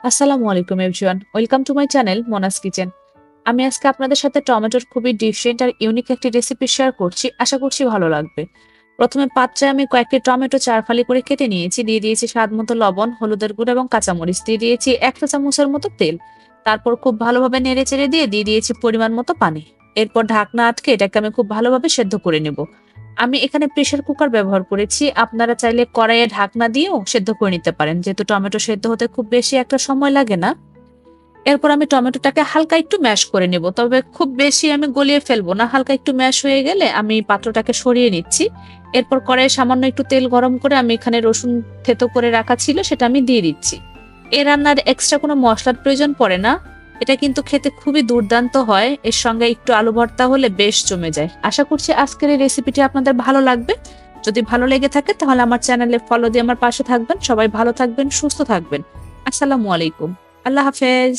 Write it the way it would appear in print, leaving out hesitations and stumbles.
আসসালামু আলাইকুম everyone, welcome to my channel Monas kitchen. আমি আজকে আপনাদের সাথে টমেটোর খুবই ডিফারেন্ট আর ইউনিক একটি রেসিপি শেয়ার করছি, আশা করছি ভালো লাগবে। প্রথমে পাত্রে আমি কয়েকটি টমেটো চারফালি করে কেটে নিয়েছি, দিয়ে দিয়েছি স্বাদ মতো লবণ, হলুদের গুঁড়ো এবং কাঁচামরিচ, দিয়ে দিয়েছি 1 চা চামচের মতো তেল। তারপর খুব ভালোভাবে নেড়ে চেড়ে দিয়ে দিয়েছি পরিমাণ মতো পানি। এরপর ঢাকনা আটকে এটাকে আমি খুব ভালোভাবে সেদ্ধ করে নেব। আমি এখানে প্রেসার কুকার ব্যবহার করেছি, আপনারা চাইলে কড়াইয়ে ঢাকনা দিয়েও সেদ্ধ করে নিতে পারেন, যেহেতু টমেটো সেদ্ধ হতে খুব বেশি একটা সময় লাগে না। এরপর আমি টমেটোটাকে হালকা একটু ম্যাশ করে নেব, তবে খুব বেশি আমি গলিয়ে ফেলবো না। হালকা একটু ম্যাশ হয়ে গেলে আমি পাত্রটাকে সরিয়ে নিচ্ছি। এরপর কড়াইয়ে সামান্য একটু তেল গরম করে আমি এখানে রসুন থেতো করে রাখা ছিল সেটা আমি দিয়ে দিচ্ছি। এই রান্নার এক্সট্রা কোনো মশলার প্রয়োজন পড়ে না। এটা কিন্তু খেতে খুবই দুর্দান্ত হয়, এর সঙ্গে একটু আলু ভর্তা হলে বেশ জমে যায়। আশা করছি আজকের এই রেসিপিটি আপনাদের ভালো লাগবে। যদি ভালো লেগে থাকে তাহলে আমার চ্যানেলে ফলো দিয়ে আমার পাশে থাকবেন। সবাই ভালো থাকবেন, সুস্থ থাকবেন। আসসালামু আলাইকুম, আল্লাহ হাফেজ।